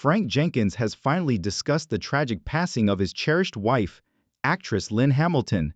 Frank Jenkins has finally discussed the tragic passing of his cherished wife, actress Lynn Hamilton,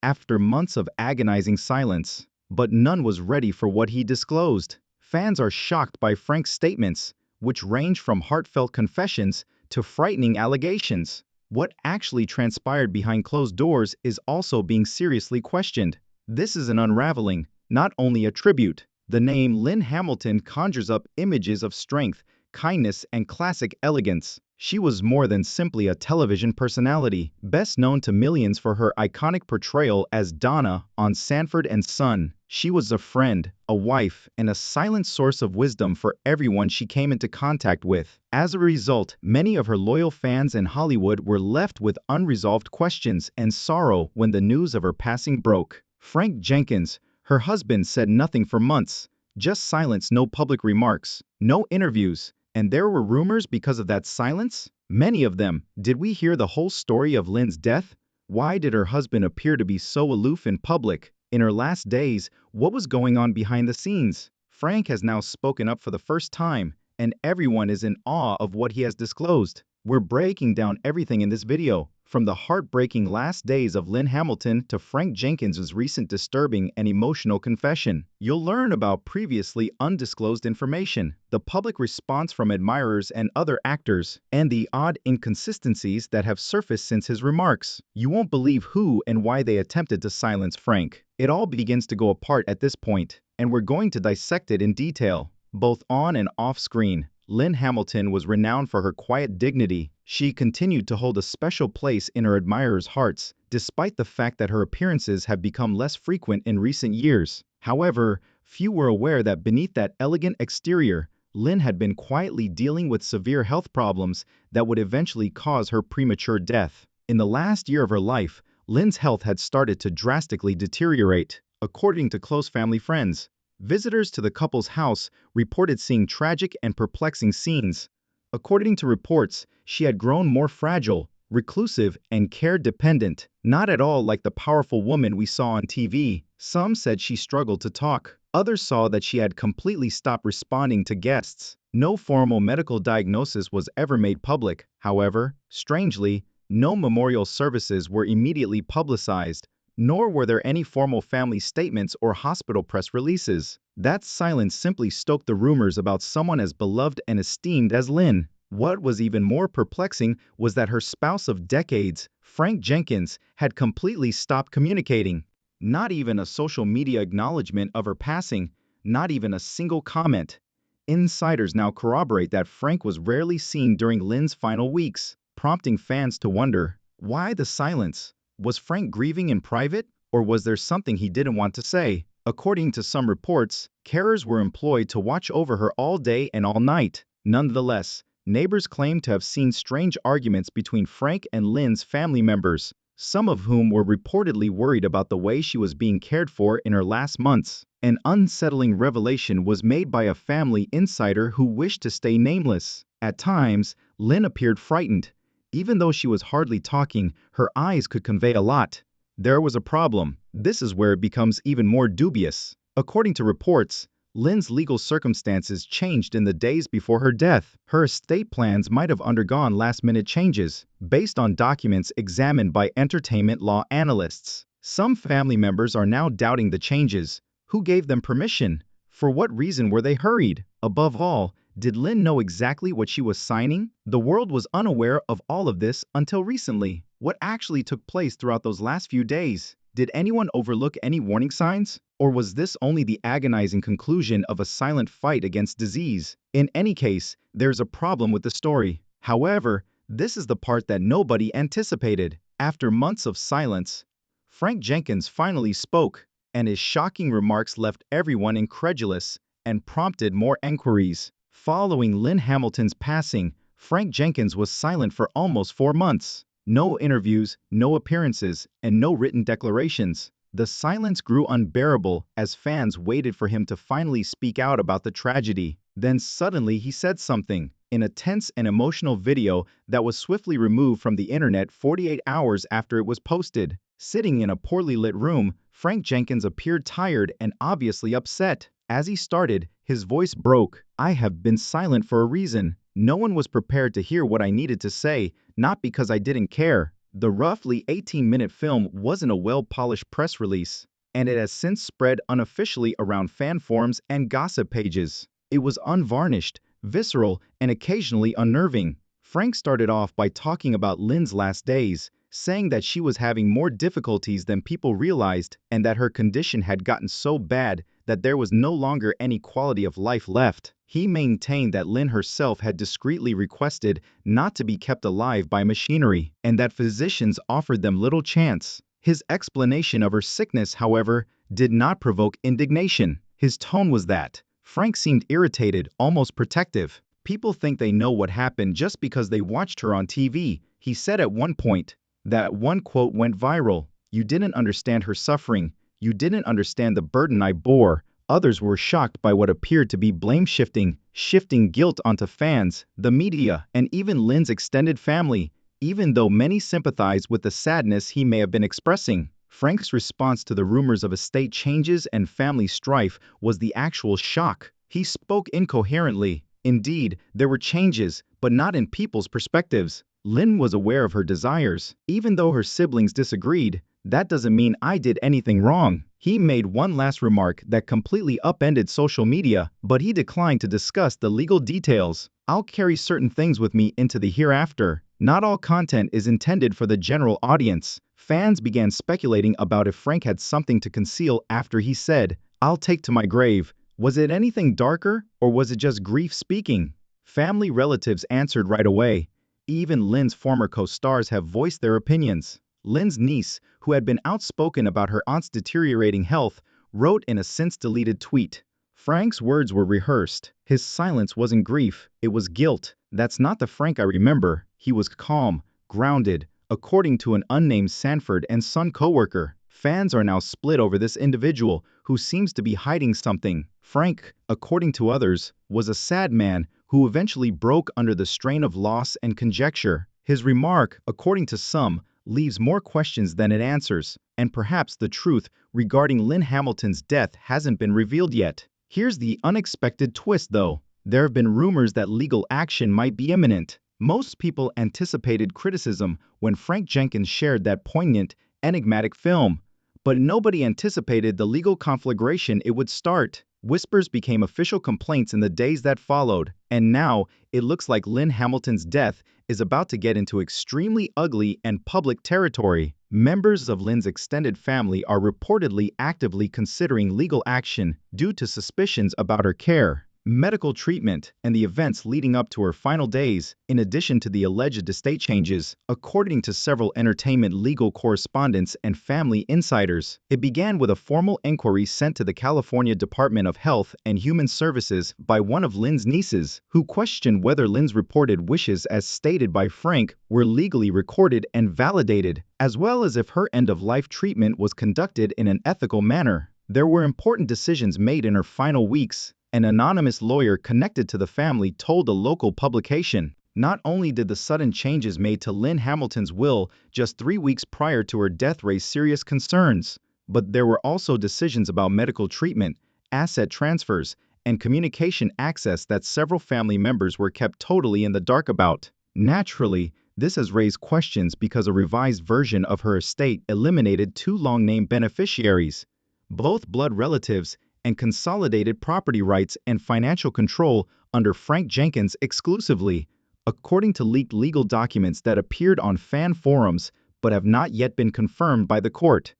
after months of agonizing silence. But none was ready for what he disclosed. Fans are shocked by Frank's statements, which range from heartfelt confessions to frightening allegations. What actually transpired behind closed doors is also being seriously questioned. This is an unraveling, not only a tribute. The name Lynn Hamilton conjures up images of strength, kindness, and classic elegance. She was more than simply a television personality, best known to millions for her iconic portrayal as Donna on Sanford and Son. She was a friend, a wife, and a silent source of wisdom for everyone she came into contact with. As a result, many of her loyal fans in Hollywood were left with unresolved questions and sorrow when the news of her passing broke. Frank Jenkins, her husband, said nothing for months, just silence, no public remarks, no interviews. And there were rumors because of that silence? Many of them. Did we hear the whole story of Lynn's death? Why did her husband appear to be so aloof in public? In her last days, what was going on behind the scenes? Frank has now spoken up for the first time, and everyone is in awe of what he has disclosed. We're breaking down everything in this video, from the heartbreaking last days of Lynn Hamilton to Frank Jenkins' recent disturbing and emotional confession. You'll learn about previously undisclosed information, the public response from admirers and other actors, and the odd inconsistencies that have surfaced since his remarks. You won't believe who and why they attempted to silence Frank. It all begins to go apart at this point, and we're going to dissect it in detail, both on and off screen. Lynn Hamilton was renowned for her quiet dignity. She continued to hold a special place in her admirers' hearts, despite the fact that her appearances have become less frequent in recent years. However, few were aware that beneath that elegant exterior, Lynn had been quietly dealing with severe health problems that would eventually cause her premature death. In the last year of her life, Lynn's health had started to drastically deteriorate, according to close family friends. Visitors to the couple's house reported seeing tragic and perplexing scenes. According to reports, she had grown more fragile, reclusive, and care-dependent, not at all like the powerful woman we saw on TV. Some said she struggled to talk. Others saw that she had completely stopped responding to guests. No formal medical diagnosis was ever made public. However, strangely, no memorial services were immediately publicized, nor were there any formal family statements or hospital press releases. That silence simply stoked the rumors about someone as beloved and esteemed as Lynn. What was even more perplexing was that her spouse of decades, Frank Jenkins, had completely stopped communicating. Not even a social media acknowledgement of her passing, not even a single comment. Insiders now corroborate that Frank was rarely seen during Lynn's final weeks, prompting fans to wonder, why the silence? Was Frank grieving in private, or was there something he didn't want to say? According to some reports, carers were employed to watch over her all day and all night. Nonetheless, neighbors claimed to have seen strange arguments between Frank and Lynn's family members, some of whom were reportedly worried about the way she was being cared for in her last months. An unsettling revelation was made by a family insider who wished to stay nameless. At times, Lynn appeared frightened. Even though she was hardly talking, her eyes could convey a lot. There was a problem. This is where it becomes even more dubious. According to reports, Lynn's legal circumstances changed in the days before her death. Her estate plans might have undergone last-minute changes, based on documents examined by entertainment law analysts. Some family members are now doubting the changes. Who gave them permission? For what reason were they hurried? Above all, did Lynn know exactly what she was signing? The world was unaware of all of this until recently. What actually took place throughout those last few days? Did anyone overlook any warning signs? Or was this only the agonizing conclusion of a silent fight against disease? In any case, there's a problem with the story. However, this is the part that nobody anticipated. After months of silence, Frank Jenkins finally spoke, and his shocking remarks left everyone incredulous and prompted more inquiries. Following Lynn Hamilton's passing, Frank Jenkins was silent for almost 4 months. No interviews, no appearances, and no written declarations. The silence grew unbearable as fans waited for him to finally speak out about the tragedy. Then suddenly he said something. In a tense and emotional video that was swiftly removed from the internet 48 hours after it was posted. Sitting in a poorly lit room, Frank Jenkins appeared tired and obviously upset. As he started, his voice broke. "I have been silent for a reason. No one was prepared to hear what I needed to say, not because I didn't care. The roughly 18-minute film wasn't a well-polished press release, and it has since spread unofficially around fan forums and gossip pages. It was unvarnished, visceral, and occasionally unnerving. Frank started off by talking about Lynn's last days, saying that she was having more difficulties than people realized and that her condition had gotten so bad that there was no longer any quality of life left. He maintained that Lynn herself had discreetly requested not to be kept alive by machinery, and that physicians offered them little chance. His explanation of her sickness, however, did not provoke indignation. His tone was that Frank seemed irritated, almost protective. People think they know what happened just because they watched her on TV, he said at one point. That one quote went viral. You didn't understand her suffering. You didn't understand the burden I bore. Others were shocked by what appeared to be blame shifting guilt onto fans, the media, and even Lynn's extended family, even though many sympathized with the sadness he may have been expressing. Frank's response to the rumors of estate changes and family strife was the actual shock. He spoke incoherently. Indeed, there were changes, but not in people's perspectives. Lynn was aware of her desires. Even though her siblings disagreed, that doesn't mean I did anything wrong. He made one last remark that completely upended social media, but he declined to discuss the legal details. I'll carry certain things with me into the hereafter. Not all content is intended for the general audience. Fans began speculating about if Frank had something to conceal after he said, "I'll take to my grave." Was it anything darker, or was it just grief speaking? Family relatives answered right away. Even Lynn's former co-stars have voiced their opinions. Lynn's niece, who had been outspoken about her aunt's deteriorating health, wrote in a since-deleted tweet, "Frank's words were rehearsed. His silence wasn't grief, it was guilt. That's not the Frank I remember. He was calm, grounded," according to an unnamed Sanford and Son coworker. Fans are now split over this individual, who seems to be hiding something. Frank, according to others, was a sad man who eventually broke under the strain of loss and conjecture. His remark, according to some, leaves more questions than it answers, and perhaps the truth regarding Lynn Hamilton's death hasn't been revealed yet. Here's the unexpected twist, though. There have been rumors that legal action might be imminent. Most people anticipated criticism when Frank Jenkins shared that poignant, enigmatic film, but nobody anticipated the legal conflagration it would start. Whispers became official complaints in the days that followed, and now it looks like Lynn Hamilton's death is about to get into extremely ugly and public territory. Members of Lynn's extended family are reportedly actively considering legal action due to suspicions about her care, medical treatment, and the events leading up to her final days, in addition to the alleged estate changes, according to several entertainment legal correspondents and family insiders. It began with a formal inquiry sent to the California Department of Health and Human Services by one of Lynn's nieces, who questioned whether Lynn's reported wishes as stated by Frank were legally recorded and validated, as well as if her end-of-life treatment was conducted in an ethical manner. There were important decisions made in her final weeks. An anonymous lawyer connected to the family told a local publication. Not only did the sudden changes made to Lynn Hamilton's will just 3 weeks prior to her death raise serious concerns, but there were also decisions about medical treatment, asset transfers, and communication access that several family members were kept totally in the dark about. Naturally, this has raised questions because a revised version of her estate eliminated 2 long-named beneficiaries, both blood relatives, and consolidated property rights and financial control under Frank Jenkins exclusively, according to leaked legal documents that appeared on fan forums but have not yet been confirmed by the court.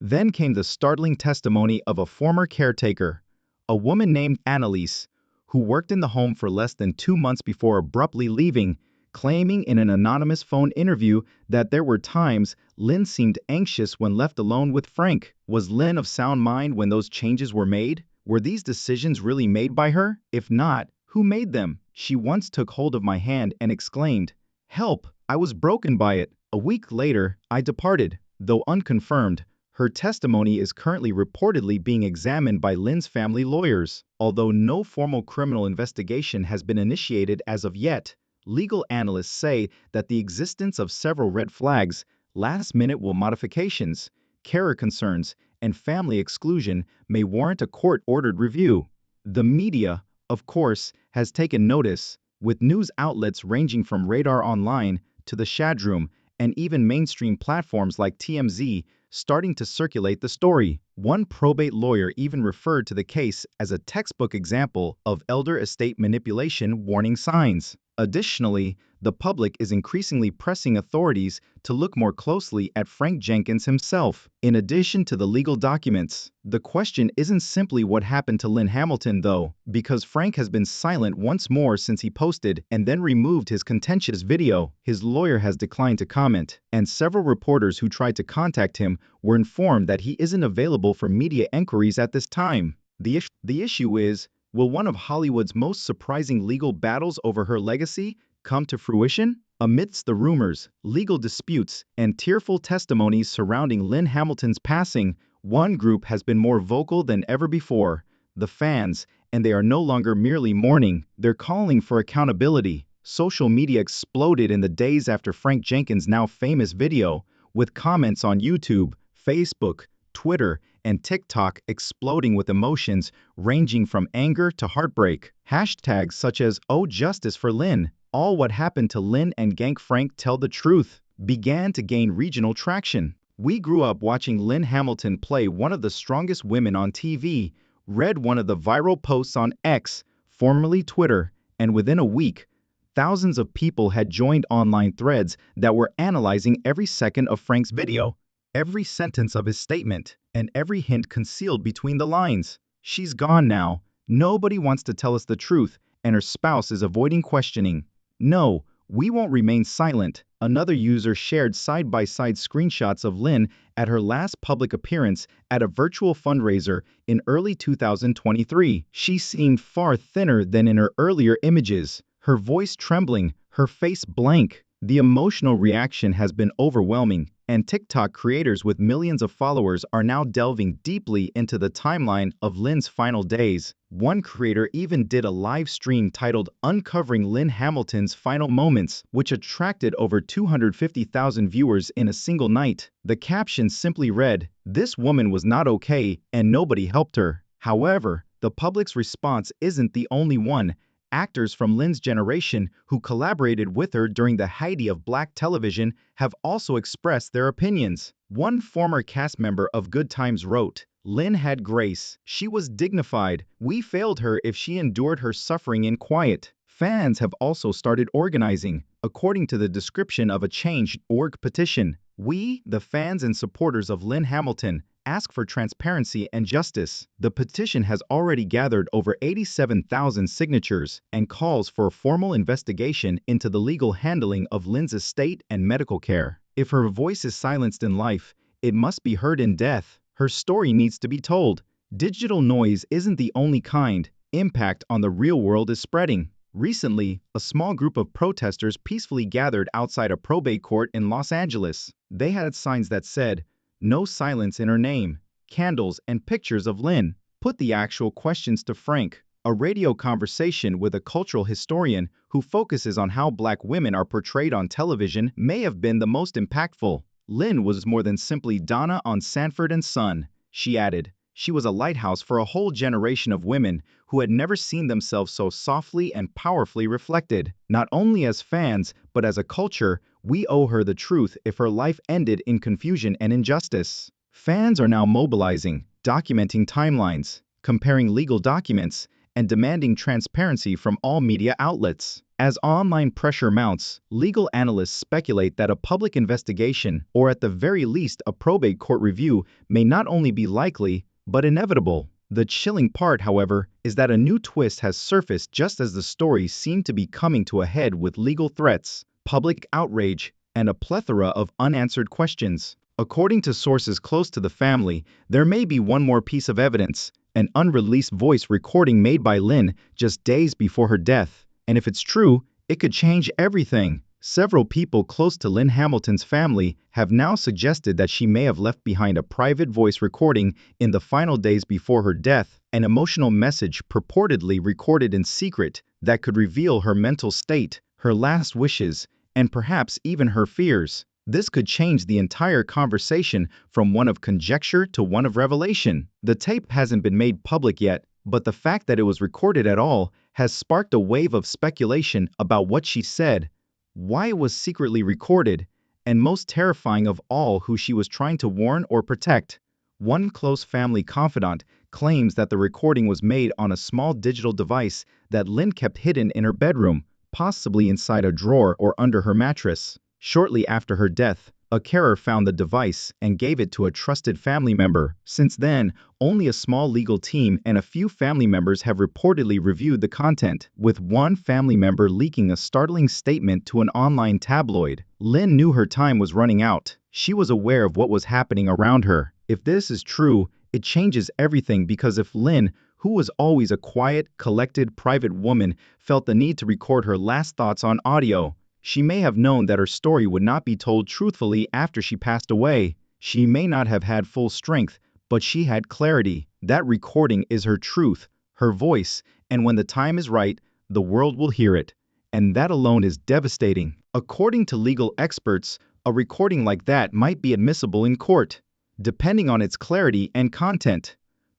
Then came the startling testimony of a former caretaker, a woman named Annalise, who worked in the home for less than 2 months before abruptly leaving, claiming in an anonymous phone interview that there were times Lynn seemed anxious when left alone with Frank. Was Lynn of sound mind when those changes were made? Were these decisions really made by her? If not, who made them? She once took hold of my hand and exclaimed, "Help! I was broken by it." A week later, I departed, though unconfirmed. Her testimony is currently reportedly being examined by Lynn's family lawyers. Although no formal criminal investigation has been initiated as of yet, legal analysts say that the existence of several red flags, last-minute will modifications, carer concerns, and family exclusion may warrant a court-ordered review. The media, of course, has taken notice. with news outlets ranging from Radar Online to the Shadroom and even mainstream platforms like TMZ starting to circulate the story. One probate lawyer even referred to the case as a textbook example of elder estate manipulation warning signs. Additionally, the public is increasingly pressing authorities to look more closely at Frank Jenkins himself. In addition to the legal documents, the question isn't simply what happened to Lynn Hamilton though, because Frank has been silent once more since he posted and then removed his contentious video. His lawyer has declined to comment, and several reporters who tried to contact him were informed that he isn't available for media inquiries at this time. The issue is, will one of Hollywood's most surprising legal battles over her legacy come to fruition? Amidst the rumors, legal disputes, and tearful testimonies surrounding Lynn Hamilton's passing, one group has been more vocal than ever before: the fans, and they are no longer merely mourning, they're calling for accountability. Social media exploded in the days after Frank Jenkins' now famous video, with comments on YouTube, Facebook, Twitter, and TikTok exploding with emotions ranging from anger to heartbreak. Hashtags such as "Oh Justice for Lynn," "All What Happened to Lynn and Gank Frank Tell the Truth," began to gain regional traction. "We grew up watching Lynn Hamilton play one of the strongest women on TV," read one of the viral posts on X, formerly Twitter, and within a week, thousands of people had joined online threads that were analyzing every second of Frank's video, every sentence of his statement, and every hint concealed between the lines. "She's gone now. Nobody wants to tell us the truth, and her spouse is avoiding questioning. No, we won't remain silent." Another user shared side-by-side screenshots of Lynn at her last public appearance at a virtual fundraiser in early 2023. She seemed far thinner than in her earlier images, her voice trembling, her face blank. The emotional reaction has been overwhelming, and TikTok creators with millions of followers are now delving deeply into the timeline of Lynn's final days. One creator even did a live stream titled "Uncovering Lynn Hamilton's Final Moments," which attracted over 250,000 viewers in a single night. The caption simply read, "This woman was not okay, and nobody helped her." However, the public's response isn't the only one. Actors from Lynn's generation who collaborated with her during the heyday of black television have also expressed their opinions. One former cast member of Good Times wrote, "Lynn had grace. She was dignified. We failed her if she endured her suffering in quiet." Fans have also started organizing, according to the description of a Change.org petition. "We, the fans and supporters of Lynn Hamilton, ask for transparency and justice." The petition has already gathered over 87,000 signatures and calls for a formal investigation into the legal handling of Lynn's estate and medical care. If her voice is silenced in life, it must be heard in death. Her story needs to be told. Digital noise isn't the only kind. Impact on the real world is spreading. Recently, a small group of protesters peacefully gathered outside a probate court in Los Angeles. They had signs that said, "No silence in her name," candles, and pictures of Lynn. Put the actual questions to Frank. A radio conversation with a cultural historian who focuses on how black women are portrayed on television may have been the most impactful. "Lynn was more than simply Donna on Sanford and Son," she added. "She was a lighthouse for a whole generation of women who had never seen themselves so softly and powerfully reflected. Not only as fans, but as a culture, we owe her the truth if her life ended in confusion and injustice." Fans are now mobilizing, documenting timelines, comparing legal documents, and demanding transparency from all media outlets. As online pressure mounts, legal analysts speculate that a public investigation, or at the very least a probate court review, may not only be likely, but inevitable. The chilling part, however, is that a new twist has surfaced just as the story seemed to be coming to a head, with legal threats, public outrage, and a plethora of unanswered questions. According to sources close to the family, there may be one more piece of evidence: an unreleased voice recording made by Lynn just days before her death. And if it's true, it could change everything. Several people close to Lynn Hamilton's family have now suggested that she may have left behind a private voice recording in the final days before her death, an emotional message purportedly recorded in secret that could reveal her mental state, her last wishes, and perhaps even her fears. This could change the entire conversation from one of conjecture to one of revelation. The tape hasn't been made public yet, but the fact that it was recorded at all has sparked a wave of speculation about what she said, why it was secretly recorded, and most terrifying of all, who she was trying to warn or protect. One close family confidant claims that the recording was made on a small digital device that Lynn kept hidden in her bedroom, possibly inside a drawer or under her mattress. Shortly after her death, a carer found the device and gave it to a trusted family member. Since then, only a small legal team and a few family members have reportedly reviewed the content, with one family member leaking a startling statement to an online tabloid. Lynn knew her time was running out. She was aware of what was happening around her. If this is true, it changes everything, because if Lynn, who was always a quiet, collected, private woman, felt the need to record her last thoughts on audio, she may have known that her story would not be told truthfully after she passed away. She may not have had full strength, but she had clarity. That recording is her truth, her voice, and when the time is right, the world will hear it. And that alone is devastating. According to legal experts, a recording like that might be admissible in court, depending on its clarity and content,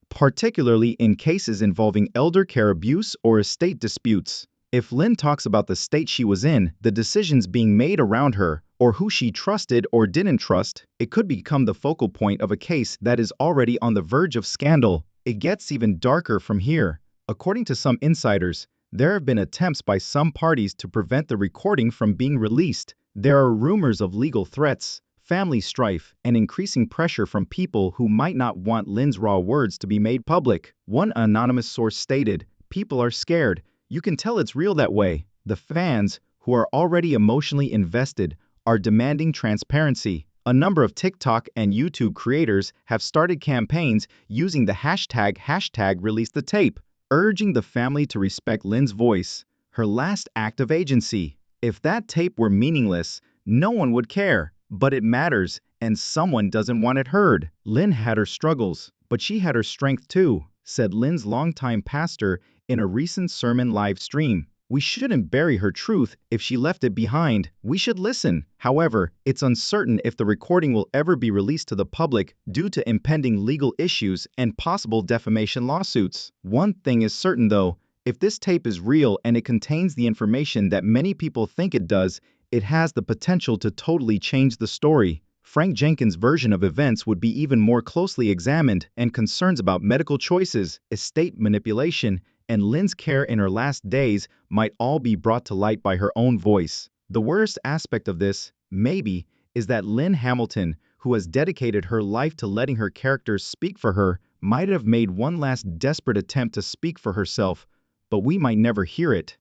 particularly in cases involving elder care abuse or estate disputes. If Lynn talks about the state she was in, the decisions being made around her, or who she trusted or didn't trust, it could become the focal point of a case that is already on the verge of scandal. It gets even darker from here. According to some insiders, there have been attempts by some parties to prevent the recording from being released. There are rumors of legal threats, family strife, and increasing pressure from people who might not want Lynn's raw words to be made public. One anonymous source stated, "People are scared. You can tell it's real that way." The fans, who are already emotionally invested, are demanding transparency. A number of TikTok and YouTube creators have started campaigns using the hashtag release the tape, urging the family to respect Lynn's voice, her last act of agency. If that tape were meaningless, no one would care. But it matters, and someone doesn't want it heard. Lynn had her struggles, but she had her strength too, said Lynn's longtime pastor in a recent sermon live stream. We shouldn't bury her truth if she left it behind. We should listen. However, it's uncertain if the recording will ever be released to the public due to impending legal issues and possible defamation lawsuits. One thing is certain though, if this tape is real and it contains the information that many people think it does, it has the potential to totally change the story. Frank Jenkins' version of events would be even more closely examined, and concerns about medical choices, estate manipulation, and Lynn's care in her last days might all be brought to light by her own voice. The worst aspect of this, maybe, is that Lynn Hamilton, who has dedicated her life to letting her characters speak for her, might have made one last desperate attempt to speak for herself, but we might never hear it.